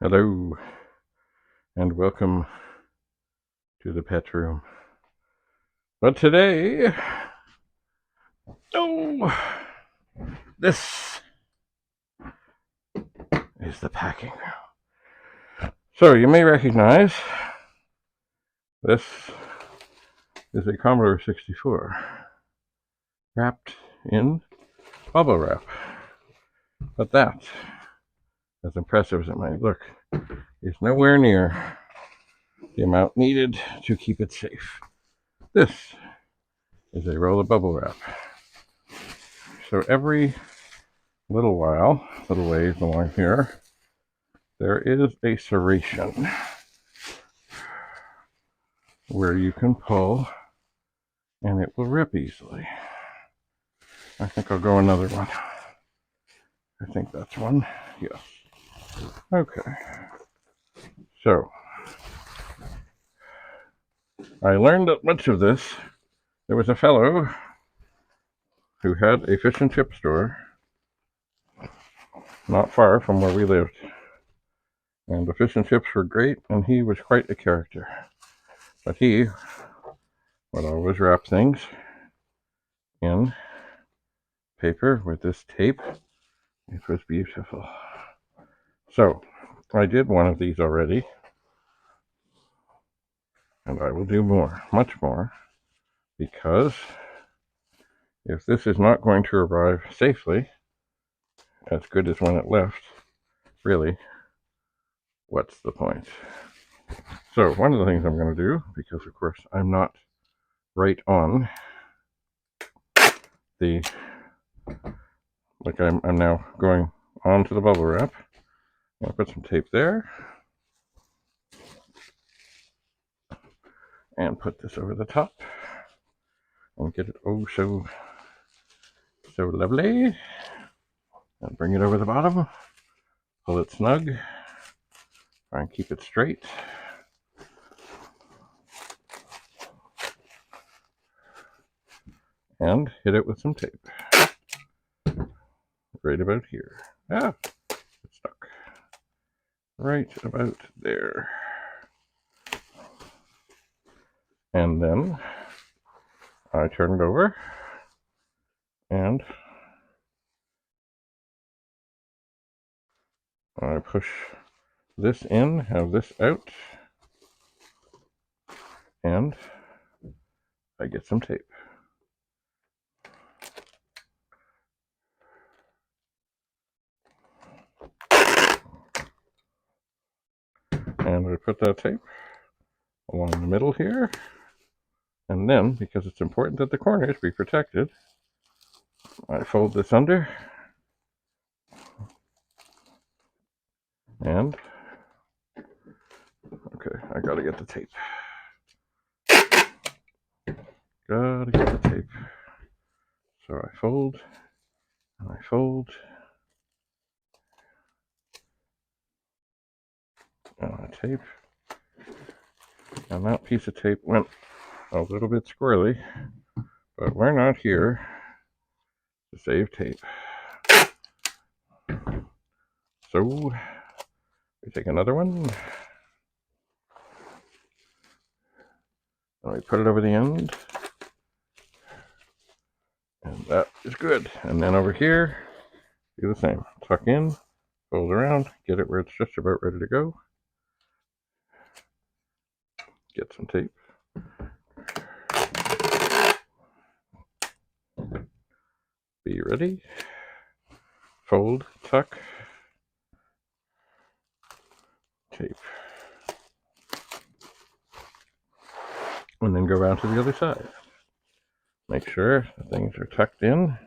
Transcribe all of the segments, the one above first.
Hello, and welcome to the pet room. But today, this is the packing room. So you may recognize this is a Commodore 64 wrapped in bubble wrap. But that, as impressive as it might look, is nowhere near the amount needed to keep it safe. This is a roll of bubble wrap. So every little ways along here, there is a serration where you can pull and it will rip easily. I think I'll go another one. I think that's one. Yes. Okay. So I learned that much of this. There was a fellow who had a fish and chip store not far from where we lived. And the fish and chips were great, and he was quite a character. But he would always wrap things in paper with this tape. It was beautiful. So I did one of these already, and I will do more, much more, because if this is not going to arrive safely, as good as when it left, really, what's the point? So one of the things I'm going to do, because of course I'm not right on the, like I'm now going on to the bubble wrap. I'm going to put some tape there and put this over the top and get it so lovely, and bring it over the bottom, pull it snug, try and keep it straight, and hit it with some tape right about here. It's stuck right about there. And then I turn it over and I push this in, have this out, and I get some tape. And I put that tape along the middle here. And then, because it's important that the corners be protected, I fold this under and, okay, I gotta get the tape. Gotta get the tape. So I fold, and I fold, and I tape. And that piece of tape went a little bit squirrely, but we're not here to save tape. So we take another one, and we put it over the end, and that is good. And then over here, do the same. Tuck in, fold around, get it where it's just about ready to go. Get some tape. Be ready. Fold, tuck, tape. And then go around to the other side. Make sure the things are tucked in.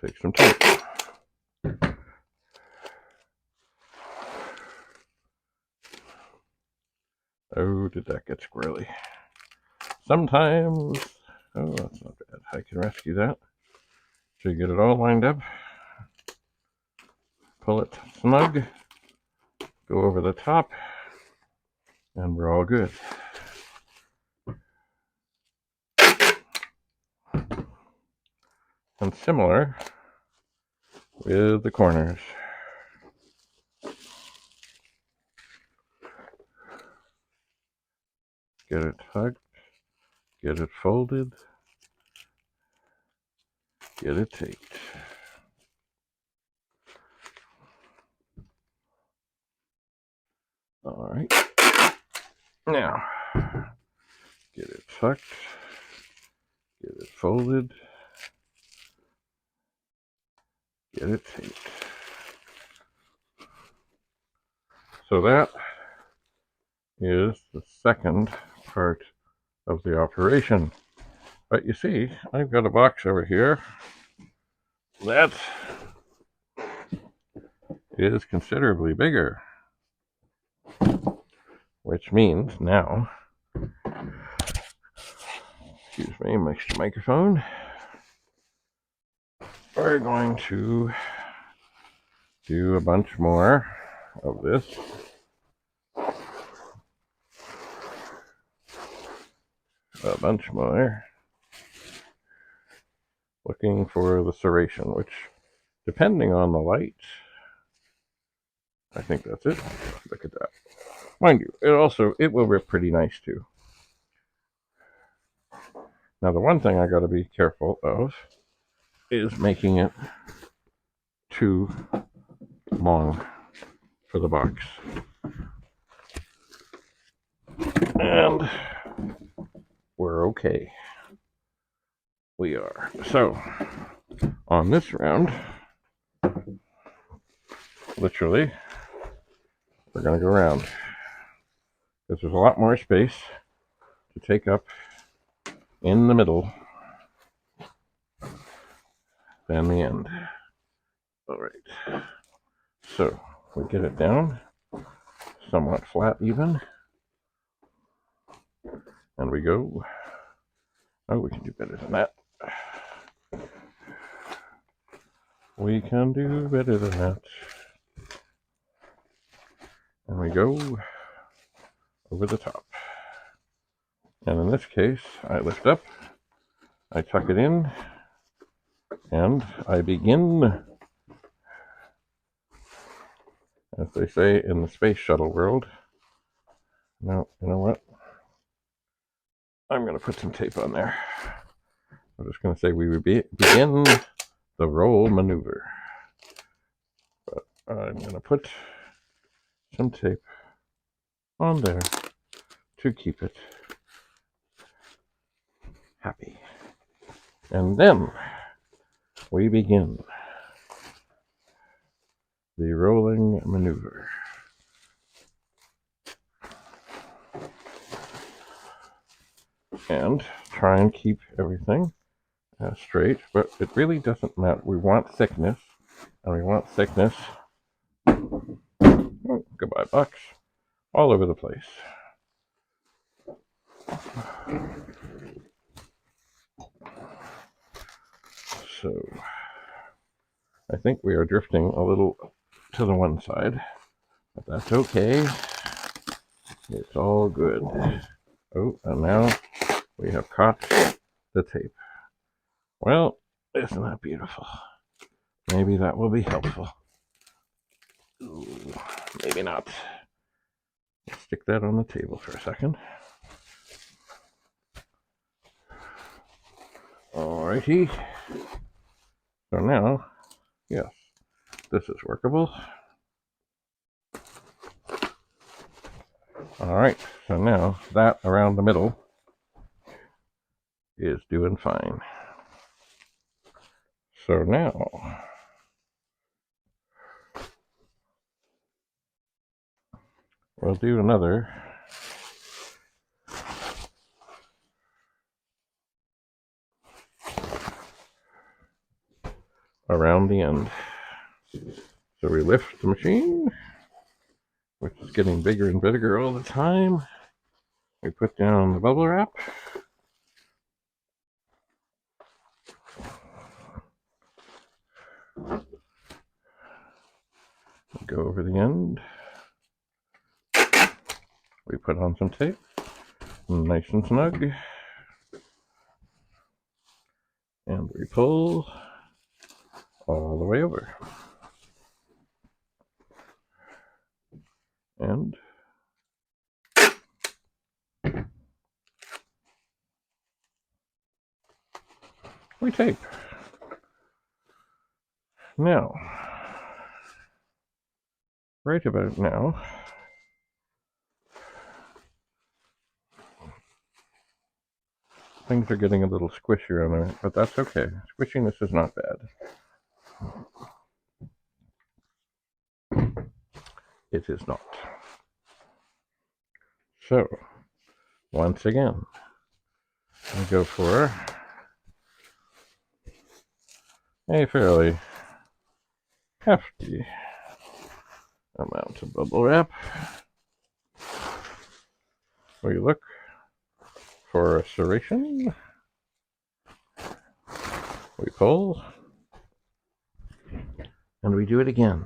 Take some tape. Oh, did that get squirrely? Sometimes, oh, that's not bad. I can rescue that. So you get it all lined up. Pull it snug. Go over the top. And we're all good. And similar with the corners. get it tucked, get it folded, get it taped. All right. Now, get it tucked, get it folded, get it taped. So that is the second part of the operation. But you see, I've got a box over here that is considerably bigger, which means now, excuse me, microphone, we're going to do a bunch more of this. A bunch more. Looking for the serration, which, depending on the light, I think that's it. Look at that. Mind you, it will rip pretty nice too. Now the one thing I got to be careful of is making it too long for the box. And we're okay. We are. So, on this round, literally, we're going to go around. Because there's a lot more space to take up in the middle than the end. All right. So, we get it down somewhat flat even. And we go. Oh, we can do better than that. We can do better than that. And we go over the top. And in this case, I lift up, I tuck it in, and I begin, as they say in the space shuttle world. Now, you know what? I'm going to put some tape on there. I'm just going to say we would begin the roll maneuver. But I'm going to put some tape on there to keep it happy. And then we begin the rolling maneuver. And try and keep everything straight, but it really doesn't matter. We want thickness, and we want thickness, oh, goodbye box, all over the place. So, I think we are drifting a little to the one side, but that's okay. It's all good. Oh, and now we have caught the tape. Well, isn't that beautiful? Maybe that will be helpful. Ooh, maybe not. Let's stick that on the table for a second. Alrighty. So now, yes, this is workable. Alright, so now that around the middle is doing fine. So now, we'll do another around the end. So we lift the machine, which is getting bigger and bigger all the time. We put down the bubble wrap. We go over the end. We put on some tape, nice and snug. And we pull all the way over. And we tape. Now, right about now, things are getting a little squishy on it, but that's okay. Squishiness is not bad. It is not. So, once again, I go for a fairly hefty amount of bubble wrap. We look for a serration. We pull. And we do it again.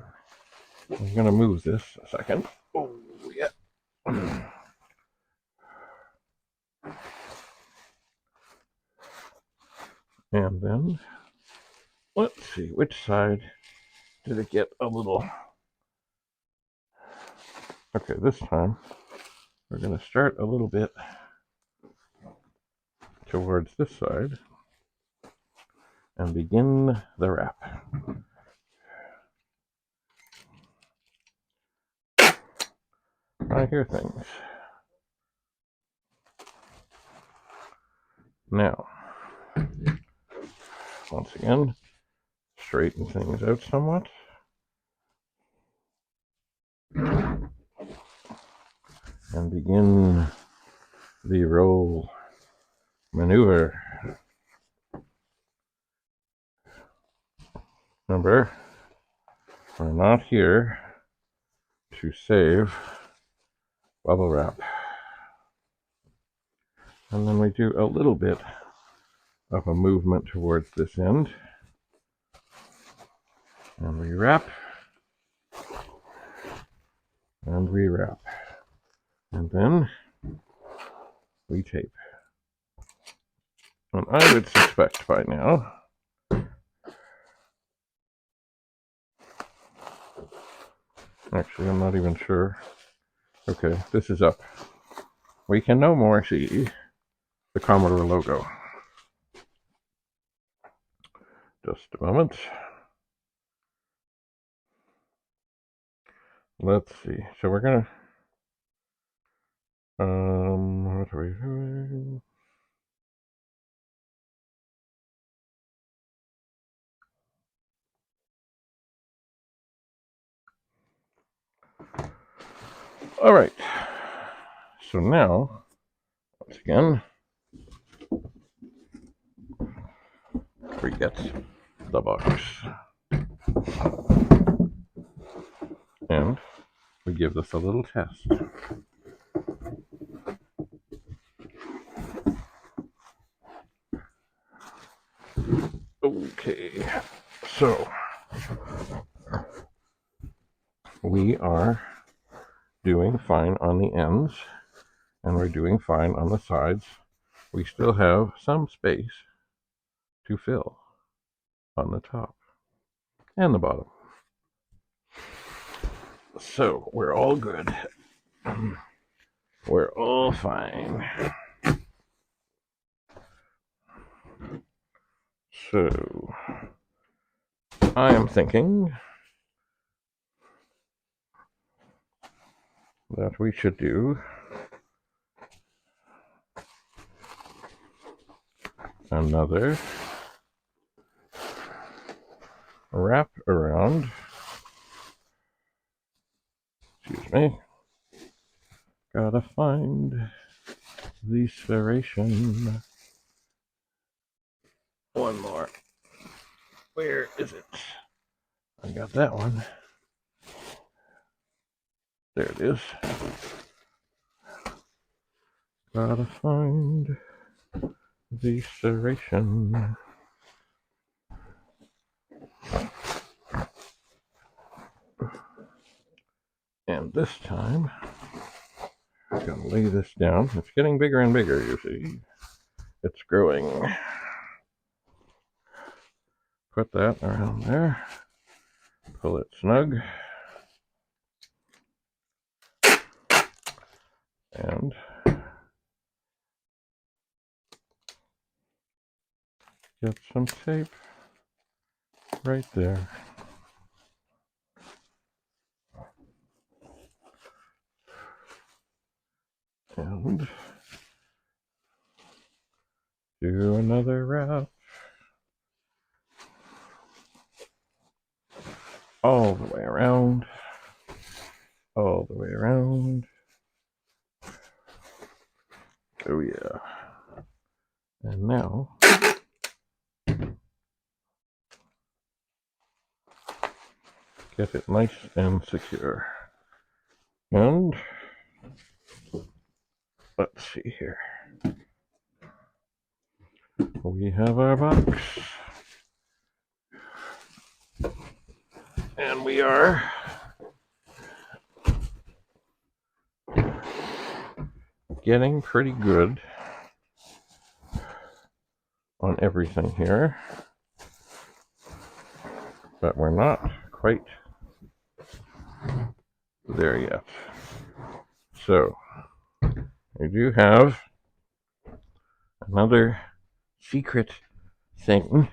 I'm going to move this a second. Oh, yeah. And then, let's see, which side did it get a little... Okay, this time, we're going to start a little bit towards this side and begin the wrap. I hear things. Now, once again, straighten things out somewhat. And begin the roll maneuver. Remember, we're not here to save bubble wrap. And then we do a little bit of a movement towards this end. And we wrap. And we wrap. And then we tape. And I would suspect by now actually, I'm not even sure. Okay, this is up. We can no more see the Commodore logo. Just a moment. Let's see. So we're gonna what are we doing? All right. So now, once again, we get the box. And we give this a little test. Okay, so we are doing fine on the ends, and we're doing fine on the sides. We still have some space to fill on the top and the bottom. So we're all good. We're all fine. So I am thinking that we should do another wrap around. Excuse me. Gotta find the serration. One more. Where is it? I got that one. There it is. Gotta find the serration. And this time, I'm gonna lay this down. It's getting bigger and bigger, you see. It's growing. Put that around there. Pull it snug. And get some tape right there. And do another wrap all the way around, all the way around. Oh yeah. And now get it nice and secure. And let's see here. We have our box. And we are getting pretty good on everything here, but we're not quite there yet. So we do have another secret thing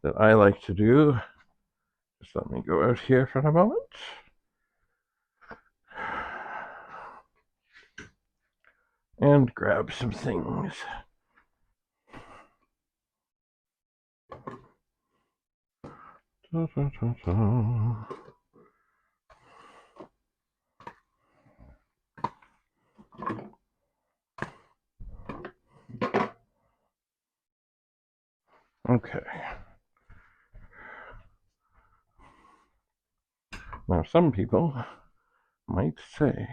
that I like to do. Just let me go out here for a moment. And grab some things. Da, da, da, da. Okay. Now some people might say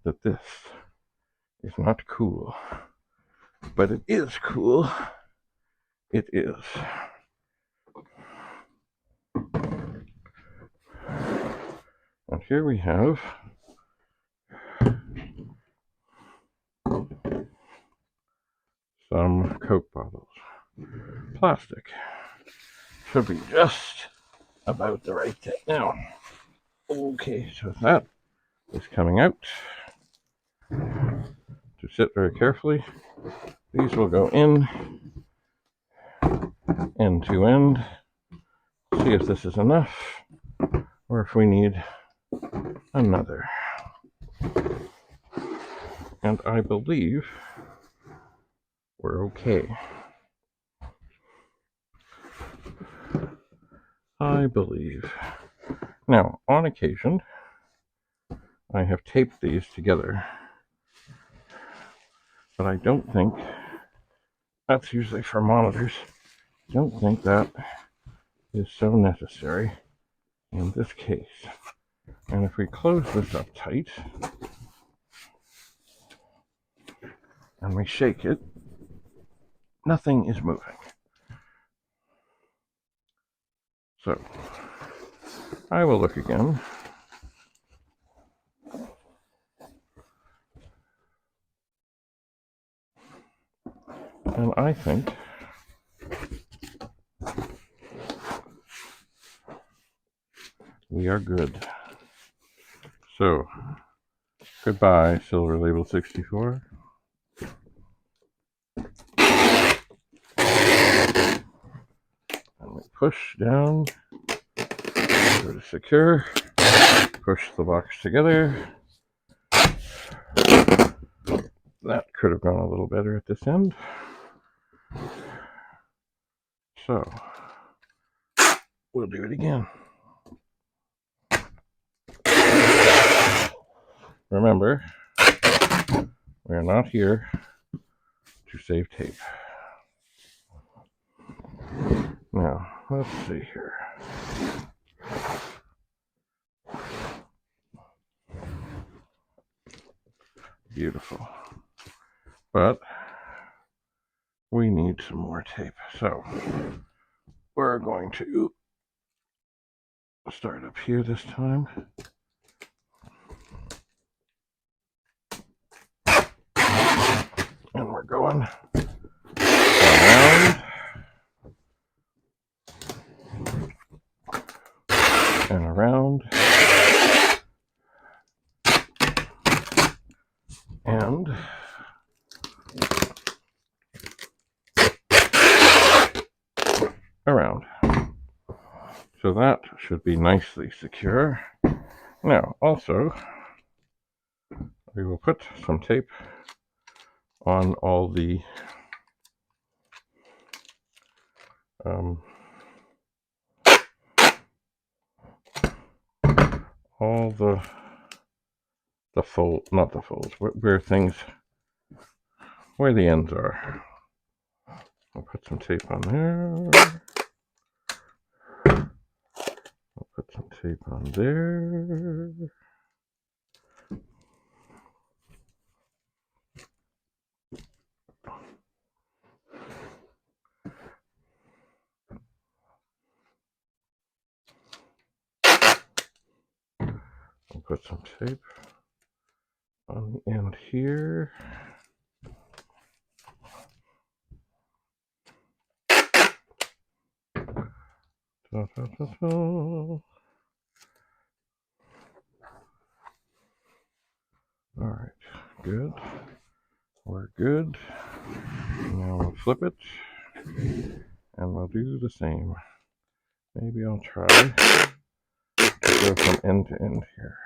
that this is not cool, but it is cool. It is. And here we have some Coke bottles. Plastic. Should be just about the right thing. Now, okay, so that is coming out. To sit very carefully. These will go in, end to end. See if this is enough, or if we need another. And I believe we're okay. I believe. Now, on occasion, I have taped these together, but I don't think that's usually for monitors. I don't think that is so necessary in this case. And if we close this up tight and we shake it, nothing is moving. So I will look again. And I think we are good. So, goodbye, Silver Label 64. And we push down, go to secure, push the box together. That could have gone a little better at this end. So, we'll do it again. Remember, we're not here to save tape. Now, let's see here. Beautiful. But we need some more tape. So, we're going to start up here this time. And we're going around and around and around. So that should be nicely secure. Now, also, we will put some tape on all the fold, not the folds, where things, where the ends are. I'll put some tape on there. I'll put some tape on there. I'll put some tape on the end here. Da, da, da, da. All right, good. We're good. Now we'll flip it, and we'll do the same. Maybe I'll try to go from end to end here.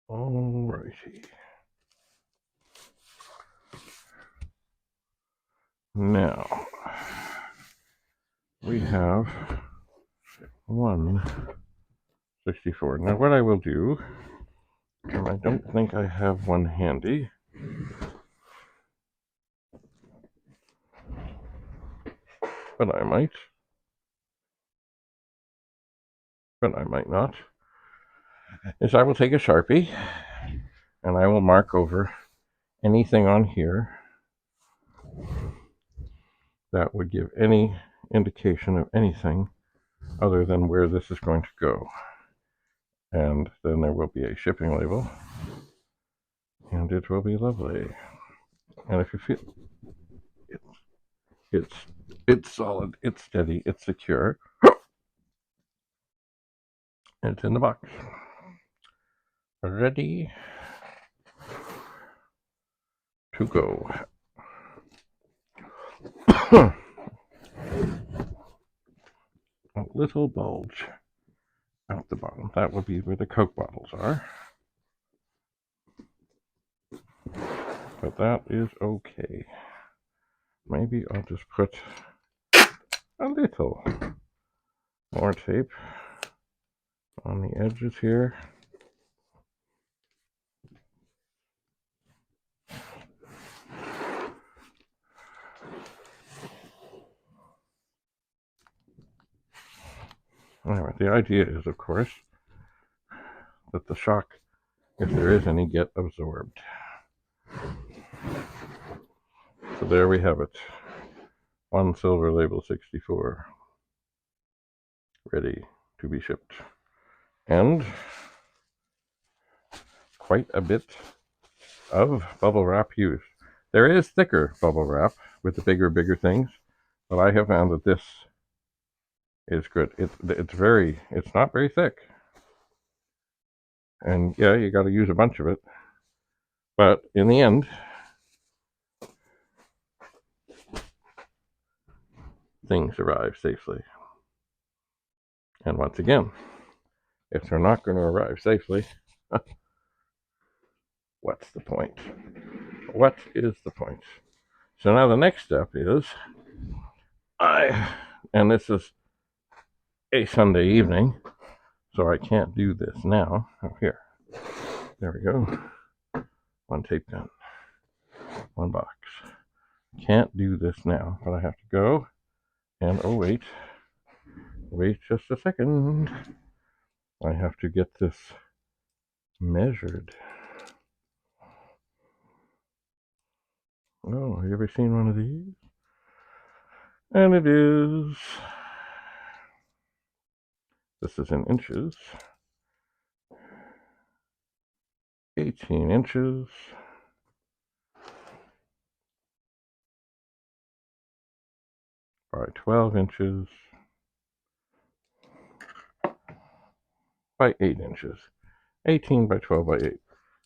Alrighty. Now we have 164. Now what I will do, and I don't think I have one handy, but I might not, is I will take a Sharpie and I will mark over anything on here that would give any indication of anything other than where this is going to go. And then there will be a shipping label, and it will be lovely. And if you feel it's solid, it's steady, it's secure, it's in the box, ready to go. A little bulge out the bottom. That would be where the Coke bottles are. But that is okay. Maybe I'll just put a little more tape on the edges here. Anyway, the idea is, of course, that the shock, if there is any, get absorbed. So there we have it. One silver label 64, ready to be shipped. And quite a bit of bubble wrap used. There is thicker bubble wrap with the bigger things, but I have found that this is good. It's not very thick. And yeah, you got to use a bunch of it. But in the end, things arrive safely. And once again, if they're not going to arrive safely, what's the point? What is the point? So now the next step is, and this is a Sunday evening, so I can't do this now. Oh, here. There we go. One tape gun. One box. Can't do this now, but I have to go and, oh wait just a second. I have to get this measured. Oh, have you ever seen one of these? And this is in inches. 18 inches. by 12 inches by 8 inches. 18 by 12 by 8.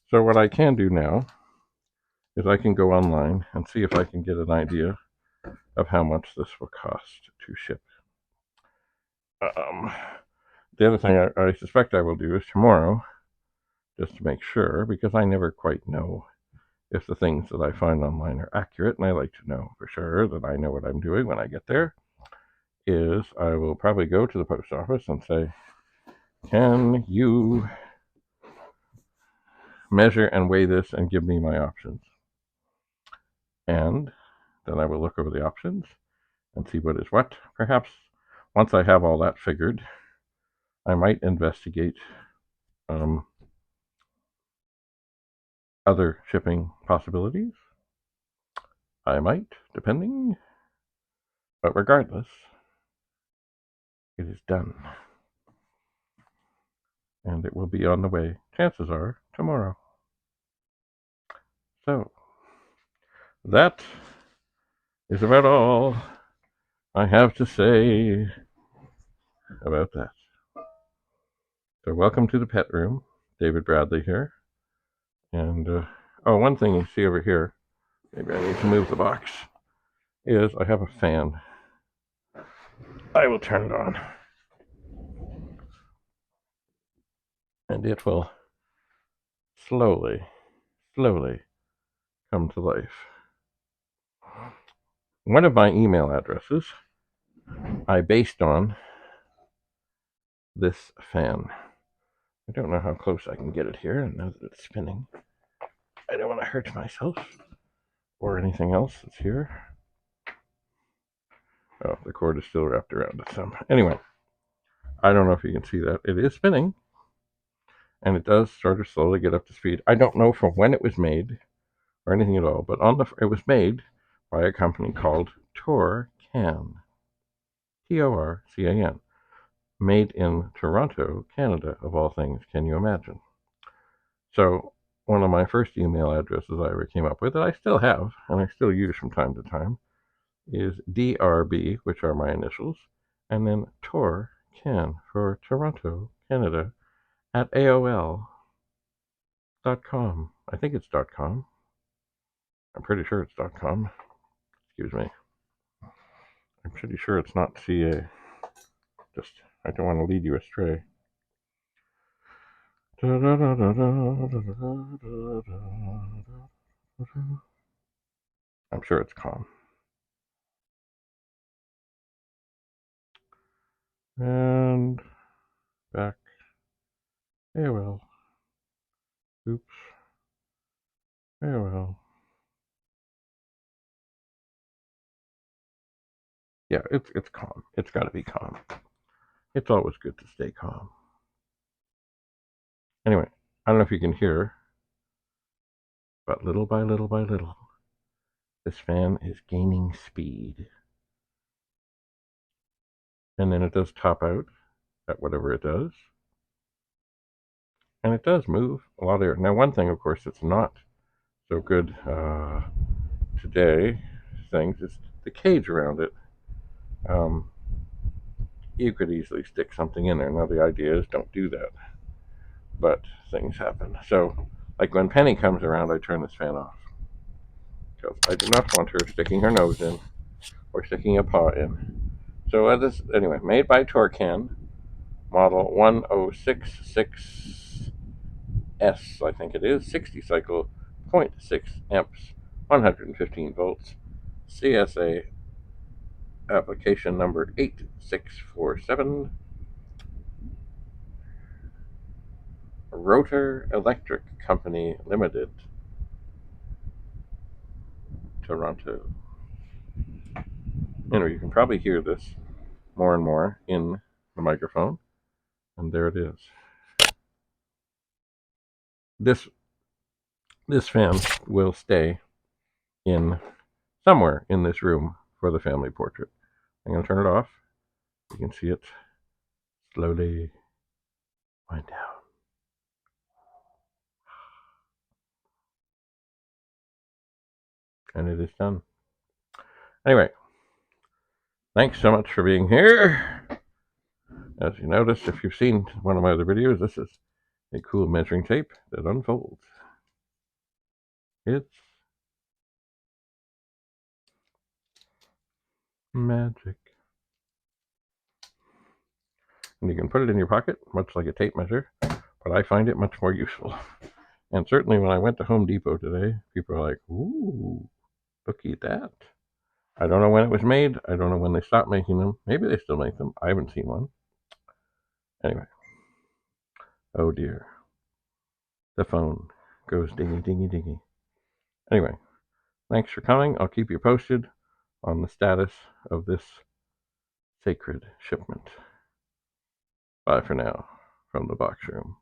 So what I can do now is I can go online and see if I can get an idea of how much this will cost to ship. The other thing I suspect I will do is tomorrow, just to make sure, because I never quite know if the things that I find online are accurate, and I like to know for sure that I know what I'm doing when I get there, is I will probably go to the post office and say, can you measure and weigh this and give me my options? And then I will look over the options and see what is what. Perhaps once I have all that figured, I might investigate other shipping possibilities. I might, depending. But regardless, it is done. And it will be on the way, chances are, tomorrow. So, that is about all I have to say about that. So welcome to the pet room. David Bradley here. And, one thing you see over here, maybe I need to move the box, is I have a fan. I will turn it on. And it will slowly come to life. One of my email addresses I based on this fan. I don't know how close I can get it here, and now that it's spinning, I don't want to hurt myself or anything else that's here. Oh, the cord is still wrapped around it some. Anyway, I don't know if you can see that. It is spinning, and it does sort of slowly get up to speed. I don't know from when it was made or anything at all, but it was made by a company called Torcan. Torcan. Made in Toronto, Canada, of all things, can you imagine? So one of my first email addresses I ever came up with, that I still have, and I still use from time to time, is DRB, which are my initials, and then Torcan for Toronto, Canada, at AOL.com. I think it's .com. I'm pretty sure it's .com. Excuse me. I'm pretty sure it's not CA. Just, I don't want to lead you astray. I'm sure it's com. And back. AOL. Oops. AOL. Yeah, it's calm. It's got to be calm. It's always good to stay calm. Anyway, I don't know if you can hear, but little by little by little, this fan is gaining speed. And then it does top out at whatever it does. And it does move a lot of air. Now, one thing, of course, that's not so good today, things, is the cage around it. You could easily stick something in there. Now, the idea is don't do that. But things happen. So, like when Penny comes around, I turn this fan off. Because I do not want her sticking her nose in or sticking a paw in. So, anyway, made by Torcan, model 1066S, I think it is, 60 cycle, 0.6 amps, 115 volts, CSA application number 8647, Rotor Electric Company Limited, Toronto. Anyway, you can probably hear this more and more in the microphone, and there it is. This fan will stay in somewhere in this room for the family portrait. I'm going to turn it off. You can see it slowly wind down. And it is done. Anyway, Thanks so much for being here. As you notice, if you've seen one of my other videos, this is a cool measuring tape that unfolds. It's magic. And you can put it in your pocket, much like a tape measure, but I find it much more useful. And certainly when I went to Home Depot today, people are like, ooh, look at that. I don't know when it was made. I don't know when they stopped making them. Maybe they still make them. I haven't seen one. Anyway. Oh dear. The phone goes dingy, dingy, dingy. Anyway, thanks for coming. I'll keep you posted on the status of this sacred shipment. Bye for now from the box room.